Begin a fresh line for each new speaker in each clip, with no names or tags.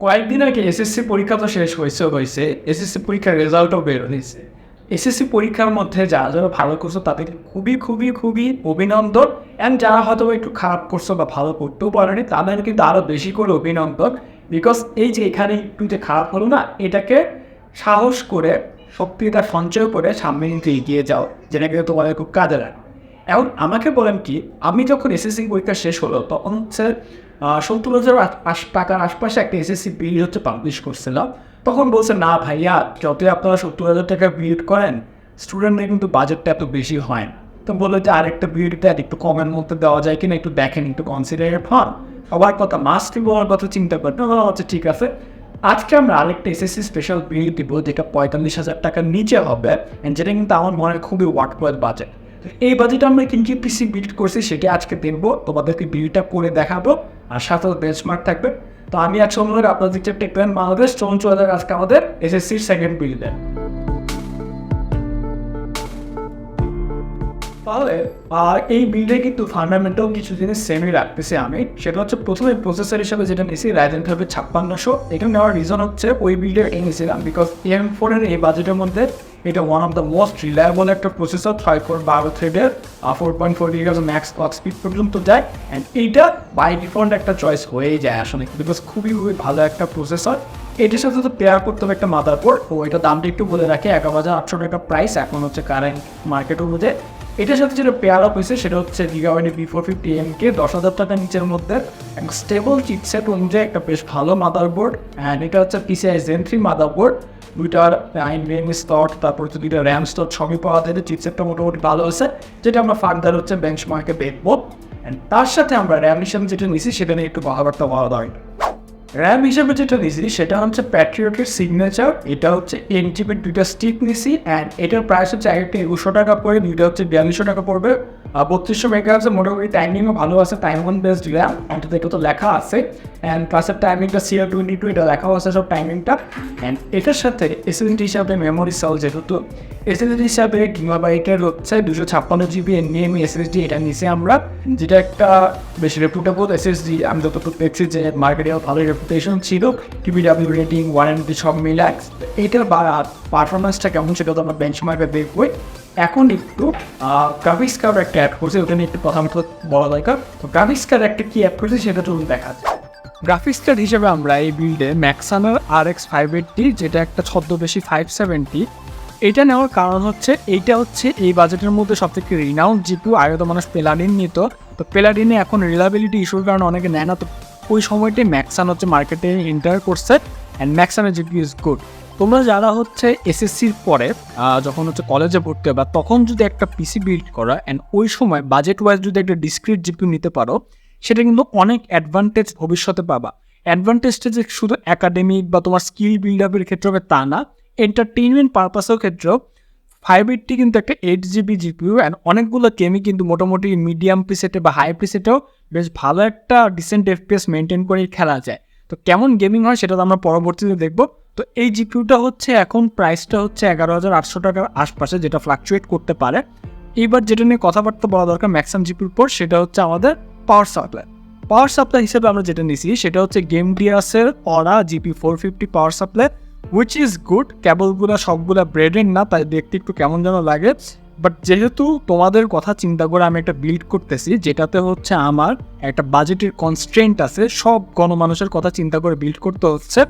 কয়েকদিন আগে এসএসসি পরীক্ষা তো শেষ হয়েছে এসএসসি পরীক্ষার রেজাল্টও বের হয়েছে। এসএসসি পরীক্ষার মধ্যে যারা যারা ভালো করছো তাদের খুবই খুবই খুবই অভিনন্দন। অ্যান্ড যারা হয়তো একটু খারাপ করছো বা ভালো করতেও পারেনি তাদের কিন্তু আরও বেশি করে অভিনন্দন। বিকজ এই যে এখানে একটু যে খারাপ হলো না, এটাকে সাহস করে শক্তিটা সঞ্চয় করে সামনে কিন্তু এগিয়ে যাও, যেটা কিন্তু তোমাদের খুব কাজে লাগে। এখন আমাকে বলেন কি, আমি যখন এসএসসি পরীক্ষা শেষ হলো তখন হচ্ছে 70,000 টাকার আশপাশে একটা এসএসসি বিল হচ্ছে পাবলিশ করছিলাম। তখন বলছে না ভাইয়া, যতই আপনারা 70,000 টাকা বিল করেন স্টুডেন্টদের কিন্তু বাজেটটা এত বেশি হয় না। তো বললো যে আরেকটা বিলটা একটু কমের মধ্যে দেওয়া যায় কিনা একটু দেখেন, একটু কনসিডারেট হন। সবার কথা মাস্ট বলার কথা চিন্তা করেন। হচ্ছে ঠিক আছে, আজকে আমরা আরেকটা এসএসসি স্পেশাল বিল দিব যেটা 45,000 টাকার নিচে হবে, যেটা কিন্তু আমার মনে হয় খুবই ওয়ার্কওয়েল বাজেট। এই বাজেটে আমরা কিন্তু পিসি বিল্ড করছি, সেটা আজকে দেখবো, তোমাদেরকে বিলটা করে দেখাবো আর সাথে বেঞ্চমার্ক থাকবে। তো আমি এক সময় আপনাদের যে টেকপ্ল্যান বাংলাদেশ চলে যাবে আজকে আমাদের এসএসসির সেকেন্ড বিল্ডে। তাহলে এই বিল্ডে কিন্তু ফান্ডামেন্টাল কিছু জিনিস সেমই রাখতেছি আমি। সেটা হচ্ছে প্রথমে প্রসেসর হিসাবে যেটা নিয়েছি Ryzen 5600। এটা নেওয়ার রিজন হচ্ছে ওই বিল্ডের নিয়েছিলাম বিকজ AM4 এর এই বাজেটের মধ্যে এটা one of the most reliable একটা প্রসেসর। 5 থ্রেডের 4.4 GHz ম্যাক্স ক্লক স্পিড পর্যন্ত যায়। অ্যান্ড এইটা বাই ডিফল্ট একটা চয়েস হয়েই যায় আসলে, বিকজ খুবই খুবই ভালো একটা প্রসেসর। এটার সাথে তো পেয়ার করতে হবে একটা মাদারবোর্ড। ও এটা দামটা একটু বলে রাখে, 11,800 টাকা প্রাইস এখন হচ্ছে কারেন্ট মার্কেট অনুযায়ী। এটার সাথে যেটা পেয়ার আপ হয়েছে সেটা হচ্ছে Gigabyte B450MK 10,000 টাকার নিচের মধ্যে স্টেবল চিপসেট অনুযায়ী একটা বেশ ভালো মাদারবোর্ড। অ্যান্ড এটা হচ্ছে PCI Gen 3 মাদারবোর্ড, দুইটার NVMe স্লট, তারপর হচ্ছে দুইটা র্যাম স্লট সবই পাওয়া যায়। চিপসেটটা মোটামুটি ভালো হয়েছে, যেটা আমরা ফার্দার হচ্ছে বেঞ্চমার্কে দেখবো। অ্যান্ড তার সাথে আমরা র্যাম হিসাবে যেটা নিয়েছি সেটা নিয়ে একটু কথাবার্তা বলা দরকার। র্যাম হিসেবে যেটা নিয়েছি সেটা হচ্ছে প্যাট্রিয়টের সিগনেচার। এটা হচ্ছে 8GB দুইটা স্টিক নিয়েছি। অ্যান্ড এটার প্রাইস হচ্ছে একটা 200 টাকা পড়ে, দুইটা হচ্ছে 4200 টাকা পড়বে। 3200 মেগাহার্টজ মোটামুটি টাইমিংও ভালো আছে, টাইম ওয়ান বেসড র্যাম। অন্তত এটা তো লেখা আছে। অ্যান্ড প্লাসের টাইমিংটা CR22 এটা লেখাও আছে সব টাইমিংটা। অ্যান্ড এটার সাথে এসএসডি হিসাবে মেমোরি সেল, যেহেতু এসএসডি হিসাবে গিগাবাইটের হচ্ছে 256GB NVMe SSD এটা নিয়েছি আমরা, যেটা একটা বেশ রেপুটেবল SSD। আমি যতটুকু দেখছি যে মার্কেটে ভালো রেপুটেশন ছিল, TBW রেটিং, ওয়ারেন্টি সব মিলে। এইটার পারফরমেন্সটা কেমন সেটা তো আমরা বেঞ্চমার্কে দেখবই। এখন একটু গ্রাফিক্স কার্ড একটা অ্যাড করছে, ওটা নিয়ে একটু কথা মতো বলা দরকার। তো গ্রাফিক্স কার্ড একটা কি অ্যাড করছে সেটা চলুন দেখা যায়। গ্রাফিক্স কার্ড হিসেবে আমরা এই বিল্ডে ম্যাক্সানার RX 580, যেটা একটা ছদ্মবেশী 570, এটা নেওয়ার কারণ হচ্ছে এইটা হচ্ছে এই বাজেটের মধ্যে সবথেকে রিনাউন্ড জিপিইউ। আগে তো মানুষ পেলাডিন নিত, তো পেলাডিনে এখন রিলায়েবিলিটি ইস্যুর কারণে অনেকে নেয় না। তো ওই সময়টাই ম্যাক্সান হচ্ছে মার্কেটে এন্টার করছে। অ্যান্ড ম্যাক্সানের জিপিইউ ইজ গুড। তোমরা যারা হচ্ছে এসএসসির পরে যখন হচ্ছে কলেজে ভর্তি হবে তখন যদি একটা পিসি বিল্ড করা অ্যান্ড ওই সময় বাজেট ওয়াইজ যদি একটা ডিসক্রিট জিপিইউ নিতে পারো, সেটা কিন্তু অনেক অ্যাডভান্টেজ ভবিষ্যতে পাবা। অ্যাডভান্টেজটা যে শুধু একাডেমিক বা তোমার স্কিল বিল্ড আপের ক্ষেত্রে হবে তা না, এন্টারটেইনমেন্ট পারপাসের ক্ষেত্রেও 580 কিন্তু একটা 8GB জিপিইউ। অ্যান্ড অনেকগুলো গেমই কিন্তু মোটামুটি মিডিয়াম প্রিসেটে বা হাই প্রিসেটেও বেশ ভালো একটা ডিসেন্ট FPS মেনটেন করে খেলা যায়। তো কেমন গেমিং হয় সেটা তো আমরা পরবর্তীতে দেখবো। তো এই জিপিইউটা হচ্ছে এখন প্রাইসটা হচ্ছে 11,800 টাকার আশপাশে, যেটা ফ্লাকচুয়েট করতে পারে। এইবার যেটা নিয়ে কথাবার্তা বলা দরকার ম্যাক্সাম জিপিইউর পর, সেটা হচ্ছে আমাদের পাওয়ার সাপ্লাই। পাওয়ার সাপ্লাই হিসেবে আমরা যেটা নিয়েছি সেটা হচ্ছে গেম ডিয়াসের Aura GP450 power supply, which is good. কেবলগুলো সবগুলো ব্রেডেড না, তাই দেখতে একটু কেমন যেন লাগে। বাট যেহেতু তোমাদের কথা চিন্তা করে আমি একটা বিল্ড করতেছি যেটাতে হচ্ছে আমার একটা বাজেটের কনস্ট্রেন্ট আছে, সব গণমানুষের কথা চিন্তা করে বিল্ড করতে হচ্ছে,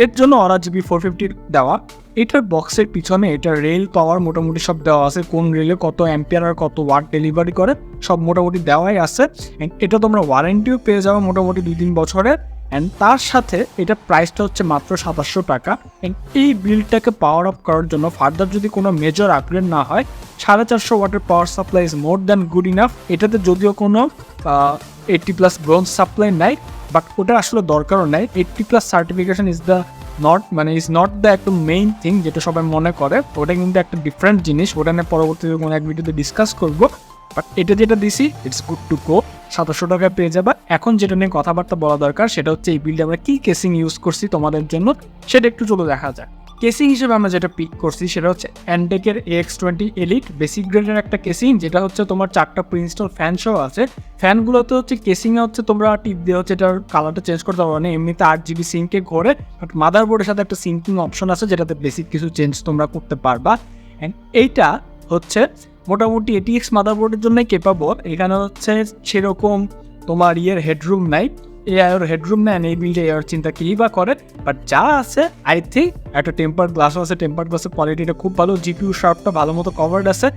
এর জন্য Aura GP450 দেওয়া। এটার বক্সের পিছনে এটা রেল পাওয়ার মোটামুটি সব দেওয়া আছে, কোন রেলে কত অ্যাম্পিয়ার আর কত ওয়াট ডেলিভারি করে সব মোটামুটি দেওয়াই আছে। অ্যান্ড এটা তোমরা ওয়ারেন্টিও পেয়ে যাবে মোটামুটি 2-3 বছরের। অ্যান্ড তার সাথে এটা প্রাইসটা হচ্ছে মাত্র 2700 টাকা। অ্যান্ড এই বিলটাকে পাওয়ার আপ করার জন্য ফার্দার যদি কোনো মেজর আপগ্রেড না হয়, 450 ওয়াটের power supply is more than good enough. এটাতে যদিও কোনো 80+ ব্রোঞ্জ সাপ্লাই নাই, বাট ওটা আসলে দরকারও নাই। 80+ সার্টিফিকেশন ইজ নট দ্য একদম মেইন থিং যেটা সবাই মনে করে। ওটা কিন্তু একটা ডিফারেন্ট জিনিস, ওটা নিয়ে পরবর্তীতে কোনো এক ভিডিওতে ডিসকাস করবো। বাট এটা যেটা দিছি ইটস গুড টু গো, 2700 টাকায় পেয়ে যাবা। এখন যেটা নিয়ে কথাবার্তা বলা দরকার সেটা হচ্ছে এই বিল্ডে আমরা কী কেসিং ইউজ করছি তোমাদের জন্য, সেটা একটু চলো দেখা যায়। কেসিং হিসেবে আমরা যেটা পিক করছি সেটা হচ্ছে অ্যান্টেকের AX20 এলিট বেসিক গ্রেডের একটা কেসিং, যেটা হচ্ছে তোমার 4টা প্রিইনস্টল ফ্যান সহ আছে। ফ্যানগুলোতে হচ্ছে কেসিংয়ে হচ্ছে তোমরা টিপ দিয়ে হচ্ছে এটার কালারটা চেঞ্জ করতে পারো না, এমনিতে 8GB সিঙ্কে ঘোরে, বাট মাদারবোর্ডের সাথে একটা সিঙ্কিং অপশন আছে যেটাতে বেসিক কিছু চেঞ্জ তোমরা করতে পারবা। অ্যান্ড এইটা হচ্ছে মোটামুটি ATX মাদারবোর্ডের জন্যই কেপাবল। এখানে হচ্ছে সেরকম তোমার হেডরুম নাই, এআইয়ের হেডরুম নেন এই বিল্ডে এর চিন্তা কি বা করে, বাট যা আছে আই থিঙ্ক একটা টেম্পার গ্লাসও আছে, টেম্পার গ্লাসের কোয়ালিটিটা খুব ভালো, জিপিইউ শার্পটা ভালো মতো কভার্ড আছে।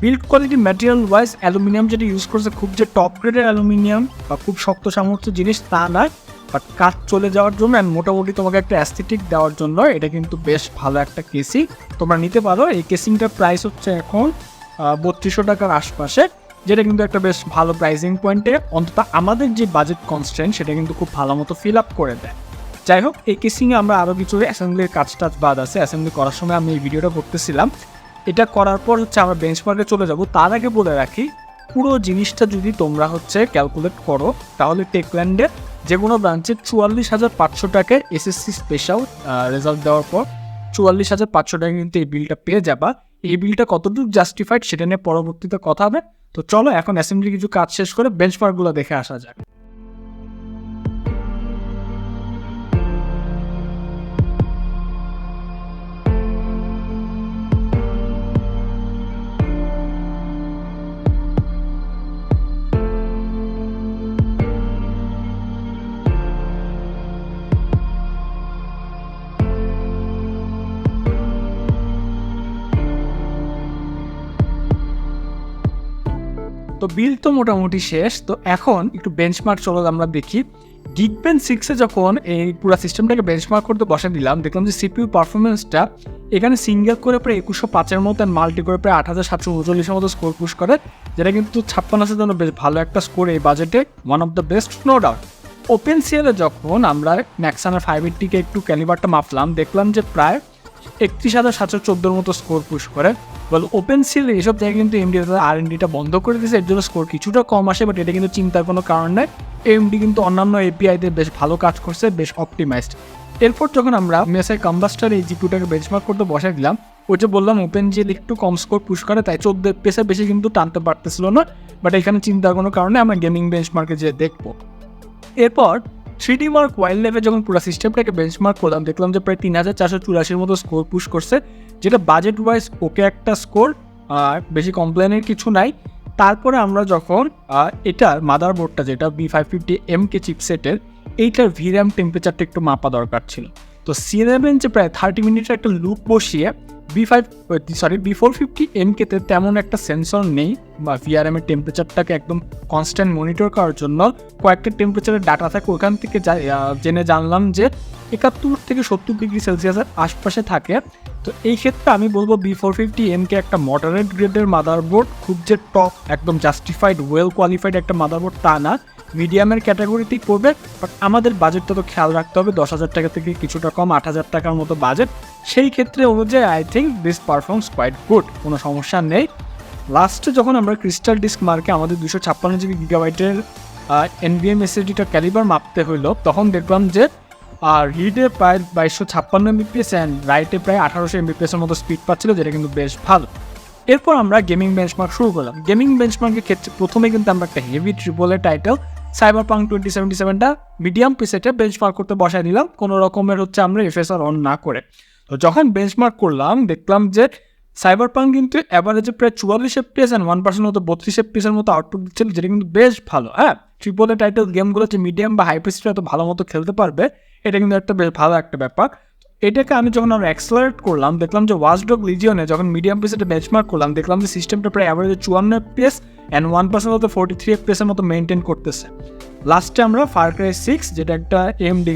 Build quality material wise aluminium যেটা ইউজ করছে খুব যে টপ গ্রেডের অ্যালুমিনিয়াম বা খুব শক্ত সামর্থ্য জিনিস তা নয়, বাট কাজ চলে যাওয়ার জন্য অ্যান্ড মোটামুটি তোমাকে একটা অ্যাস্থেটিক দেওয়ার জন্য এটা কিন্তু বেশ ভালো একটা কেসিং, তোমরা নিতে পারো। এই কেসিংটার প্রাইস হচ্ছে এখন 3200 টাকার আশপাশে, যেটা কিন্তু একটা বেশ ভালো প্রাইসিং পয়েন্টে, অন্তত আমাদের যে বাজেট কনস্ট্রেন্ট সেটা কিন্তু খুব ভালো মতো ফিল আপ করে দেয়। যাই হোক, এই কেসিংয়ে আমরা আরও কিছু অ্যাসেম্বলির কাজ টাজ বাদ আছে, অ্যাসেম্বলি করার সময় আমি এই ভিডিওটা করতেছিলাম। এটা করার পর হচ্ছে আমরা বেঞ্চমার্কে চলে যাব। তার আগে বলে রাখি, পুরো জিনিসটা যদি তোমরা হচ্ছে ক্যালকুলেট করো তাহলে টেকল্যান্ডের যে কোনো ব্রাঞ্চে 44,500 টাকায় SSC স্পেশাল রেজাল্ট দেওয়ার পর 44,500 টাকা কিন্তু এই বিলটা পেয়ে যাবা। এই বিলটা কতটুকু জাস্টিফাইড সেটা নিয়ে পরবর্তীতে কথা হবে। তো চলো এখন অ্যাসেম্বলি কিছু কাজ শেষ করে বেঞ্চমার্কগুলো দেখে আসা যাক। তো বিল তো মোটামুটি শেষ, তো এখন একটু বেঞ্চমার্ক চলো আমরা দেখি। Geekbench 6-এ যখন এই পুরো সিস্টেমটাকে বেঞ্চমার্ক করতে বসে দিলাম, দেখলাম যে CPU পারফরমেন্সটা এখানে সিঙ্গেল করে প্রায় 2105-এর মতো, মাল্টি করে প্রায় 8739-এর মতো স্কোর পুশ করে, যেটা কিন্তু 56-এর জন্য বেশ ভালো একটা স্কোর এই বাজেটে, one of the best no doubt. OpenCL-এ যখন আমরা ম্যাক্সানার 580-কে একটু ক্যালিবারটা মাপলাম, দেখলাম যে প্রায় 31,714-এর মতো স্কোর পুশ করে। বল OpenCL এইসব জায়গায় কিন্তু AMD R&Dটা বন্ধ করে দিয়েছে, এর জন্য স্কোর কিছুটা কম আসে, বাট এটা কিন্তু চিন্তার কোনো কারণ নেই। AMD কিন্তু অন্যান্য API-তে বেশ ভালো কাজ করছে, বেশ অপটিমাইজড। এরপর যখন আমরা MSI কম্বাস্টার এই জিপিউটাকে বেঞ্চমার্ক করতে বসে দিলাম, ওই যে বললাম OpenGL একটু কম স্কোর পুশ করে, তাই 14 FPS বেশি কিন্তু টানতে পারতেছিল না, বাট এখানে চিন্তার কোনো কারণে আমরা গেমিং বেঞ্চমার্কে যেয়ে দেখবো। এরপর 3D Mark Wildlife যখন পুরো সিস্টেমটাকে বেঞ্চমার্ক করলাম, দেখলাম যে প্রায় 3,484-এর মতো স্কোর পুশ করছে, যেটা বাজেট ওয়াইজ ওকে একটা স্কোর, বেশি কমপ্লেনের কিছু নাই। তারপরে আমরা যখন এটার মাদারবোর্ডটা যেটা B550MK চিপসেটের, এইটার VRAM টেম্পারেচারটা একটু মাপা দরকার ছিল। তো C11 প্রায় 30 মিনিটের একটা লুপ বসিয়ে B450MK-তে তেমন একটা সেন্সর নেই বা VRAM এর টেম্পারেচারটাকে একদম কনস্ট্যান্ট মনিটর করার জন্য কয়েকটা টেম্পারেচারের ডাটা থাকে, ওখান থেকে জেনে জানলাম যে 71 থেকে 70 ডিগ্রি সেলসিয়াসের আশপাশে থাকে। তো এই ক্ষেত্রে আমি বলবো B450MK একটা মডারেট গ্রেডের মাদারবোর্ড, খুব যে টপ একদম জাস্টিফাইড ওয়েল কোয়ালিফাইড একটা মাদারবোর্ড তা না, মিডিয়ামের ক্যাটাগরিতেই পড়বে। বাট আমাদের বাজেটটা তো খেয়াল রাখতে হবে, 10,000 টাকা থেকে কিছুটা কম, 8,000 টাকার মতো বাজেট, সেই ক্ষেত্রে অনুযায়ী I think this performs quite good, কোনো সমস্যা নেই। লাস্টে যখন আমরা ক্রিস্টাল ডিস্ক মার্কে আমাদের 256GB গিগাবাইটের NVMe SSD-টা ক্যালিবার মাপতে হইলো, তখন দেখলাম যে রিডে প্রায় 2256 MBPS অ্যান্ড রাইটে প্রায় 1800 MBPS-এর মতো স্পিড পাচ্ছিল, যেটা কিন্তু বেশ ভালো। এরপর আমরা গেমিং বেঞ্চমার্ক শুরু করলাম। গেমিং বেঞ্চমার্কের ক্ষেত্রে প্রথমে কিন্তু আমরা একটা হেভি ট্রিপলের টাইটেল Cyberpunk 2077-টা মিডিয়াম পিসেটে বেঞ্চমার্ক করতে বসায় দিলাম, কোনো রকমের হচ্ছে আমরা FSR অন না করে। তো যখন বেঞ্চমার্ক করলাম দেখলাম যে Cyberpunk কিন্তু অ্যাভারেজে প্রায় 44 FPS অ্যান্ড 1% মতো 32 FPS-এর মতো আউটপুট দিচ্ছিল, যেটা কিন্তু বেশ ভালো। হ্যাঁ, ট্রিপলের টাইটেল গেমগুলো যে মিডিয়াম বা হাই পিসিটা এত ভালো মতো খেলতে পারবে, এটা কিন্তু একটা বেশ ভালো একটা ব্যাপার। এটাকে আমি যখন আমরা অ্যাক্সেলারেট করলাম, দেখলাম যে Watch Dogs Legion যখন মিডিয়াম পিসেটে বেঞ্চমার্ক করলাম, দেখলাম যে সিস্টেমটা প্রায় অ্যাভারেজে 54 FPS অ্যান্ড 1% মতো 43 FPS-এর মতো মেনটেন করতেছে। লাস্টে আমরা Far Cry 6, যেটা একটা AMD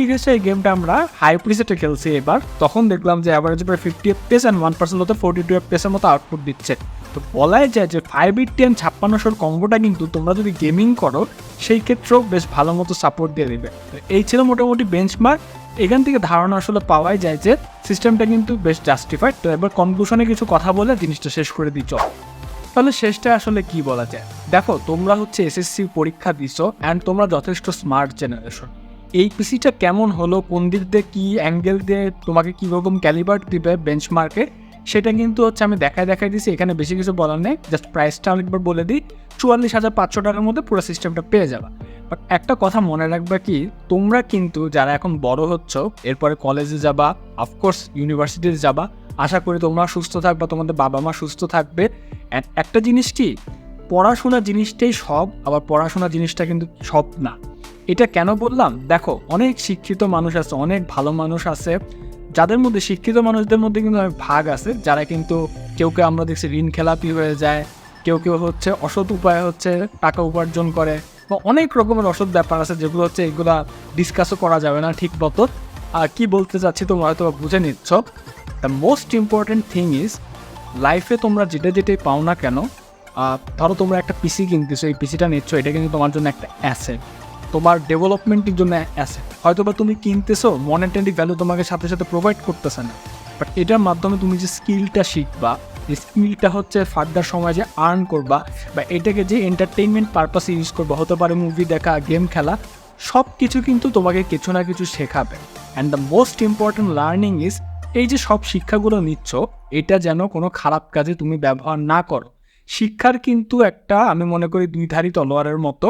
ঘেঁষাই গেমটা আমরা হাই প্রিসেটে খেলছি এবার, তখন দেখলাম যে অ্যাভারেজে প্রায় 50 FPS অ্যান্ড 1% মতো 42 FPS-এর মতো আউটপুট দিচ্ছে। তো বলাই যায় যে 580 and 5600 কম্বোটা কিন্তু তোমরা যদি গেমিং করো সেই ক্ষেত্রেও বেশ ভালো মতো সাপোর্ট দিয়ে দেবে। তো এই ছিল মোটামুটি বেঞ্চমার্ক। এখান থেকে ধারণা আসলে পাওয়াই যায় যে সিস্টেমটা কিন্তু বেশ জাস্টিফাইড। তো এবার কনক্লুশনে কিছু কথা বলে জিনিসটা শেষ করে দিই চল। তাহলে শেষটা আসলে কি বলা যায়, দেখো তোমরা হচ্ছে SSC পরীক্ষা দিছো অ্যান্ড তোমরা যথেষ্ট স্মার্ট জেনারেশন, এই পিসিটা কেমন হলো, কোন দিক দিয়ে কী অ্যাঙ্গেল দিয়ে তোমাকে কীরকম ক্যালিবার দিবে বেঞ্চমার্কে, সেটা কিন্তু হচ্ছে আমি দেখাই দিছি। এখানে বেশি কিছু বলার নেই, জাস্ট প্রাইসটা আরেকবার বলে দিই। 44,500 টাকার মধ্যে পুরো সিস্টেমটা পেয়ে যাবে। বাট একটা কথা মনে রাখবা কি, তোমরা কিন্তু যারা এখন বড় হচ্ছ, এরপরে কলেজে যাবা, অফকোর্স ইউনিভার্সিটিতে যাবা, আশা করি তোমরা সুস্থ থাকবা, তোমাদের বাবা মা সুস্থ থাকবে। অ্যান্ড একটা জিনিস কি, পড়াশোনা জিনিসটাই সব, আবার পড়াশোনা জিনিসটা কিন্তু সব না। এটা কেন বললাম, দেখো অনেক শিক্ষিত মানুষ আছে, অনেক ভালো মানুষ আছে, যাদের মধ্যে শিক্ষিত মানুষদের মধ্যে কিন্তু অনেক ভাগ আছে, যারা কিন্তু কেউ আমরা দেখছি ঋণ খেলাপি হয়ে যায়, কেউ হচ্ছে অসৎ উপায়ে হচ্ছে টাকা উপার্জন করে, বা অনেক রকমের অসৎ ব্যাপার আছে যেগুলো হচ্ছে এগুলা ডিসকাসও করা যাবে না ঠিক মতো। আর কী বলতে চাচ্ছি তোমরা হয়তো বুঝে নিচ্ছ। The most important thing is, লাইফে তোমরা যেটাই পাও না কেন, ধরো তোমরা একটা পিসি কিনতেছো, এই পিসিটা নিচ্ছ, এটা কিন্তু তোমার জন্য একটা অ্যাসেট, তোমার ডেভেলপমেন্টের জন্য অ্যাসেট। হয়তো বা তুমি কিনতেছো, মনিটারি ভ্যালু তোমাকে সাথে সাথে প্রোভাইড করতেছে না, বাট এটার মাধ্যমে তুমি যে স্কিলটা শিখবা, এই স্কিলটা হচ্ছে ফার্দার সময় যে আর্ন করবা, বা এটাকে যে এন্টারটেইনমেন্ট পারপাসে ইউজ করবা, হতে পারে মুভি দেখা, গেম খেলা, সব কিছু কিন্তু তোমাকে কিছু না কিছু শেখাবে। And the most important learning is, এই যে সব শিক্ষাগুলো নিচ্ছ, এটা যেন কোনো খারাপ কাজে তুমি ব্যবহার না করো। শিক্ষার কিন্তু একটা, আমি মনে করি, দুইধারী তলোয়ারের মতো,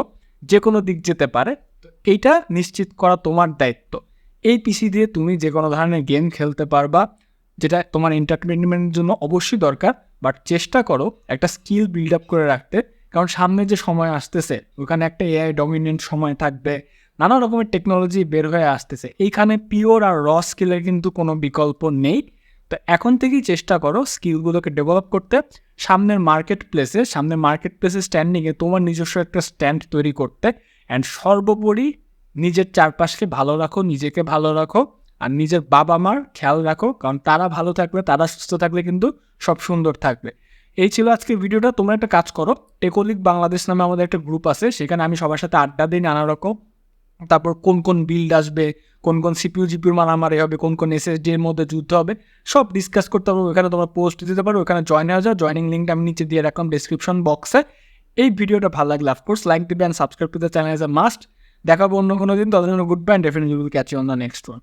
যে কোনো দিক যেতে পারে। তো এইটা নিশ্চিত করা তোমার দায়িত্ব। এই পিসি দিয়ে তুমি যে কোনো ধরনের গেম খেলতে পারবা, যেটা তোমার এন্টারটেনমেন্টের জন্য অবশ্যই দরকার, বাট চেষ্টা করো একটা স্কিল বিল্ড আপ করে রাখতে, কারণ সামনে যে সময় আসতেছে, ওখানে একটা এআই ডমিনেন্ট সময় থাকবে, নানা রকমের টেকনোলজি বের হয়ে আসতেছে, এইখানে পিওর আর র স্কিলের কিন্তু কোনো বিকল্প নেই। তো এখন থেকেই চেষ্টা করো স্কিলগুলোকে ডেভেলপ করতে, সামনের মার্কেট প্লেসে স্ট্যান্ডিংয়ে তোমার নিজস্ব একটা স্ট্যান্ড তৈরি করতে। অ্যান্ড সর্বোপরি নিজের চারপাশকে ভালো রাখো, নিজেকে ভালো রাখো, আর নিজের বাবা মার খেয়াল রাখো, কারণ তারা ভালো থাকবে, তারা সুস্থ থাকলে কিন্তু সব সুন্দর থাকবে। এই ছিল আজকের ভিডিওটা। তোমরা একটা কাজ করো, টেকোলিক বাংলাদেশ নামে আমাদের একটা গ্রুপ আছে, সেখানে আমি সবার সাথে আড্ডা দিই নানা রকম। তারপর কোন বিল্ড আসবে, কোন সিপিইউ জিপিউর মারামারি হবে, কোন এসএসডি এর মধ্যে যুদ্ধ হবে, সব ডিসকাস করতে পারবো। ওখানে তোমরা পোস্ট দিতে পারো, ওখানে জয়েন হয়ে যাও। জয়েনিং লিঙ্কটা আমি নিচে দিয়ে রাখলাম ডেসক্রিপশন বক্সে। এই ভিডিওটা ভালো লাগলে অফকোর্স লাইক দিবে and subscribe to the channel as a must. দেখাবো অন্য কোনো দিন। ততদিন good bye, and definitely will catch you on the next one.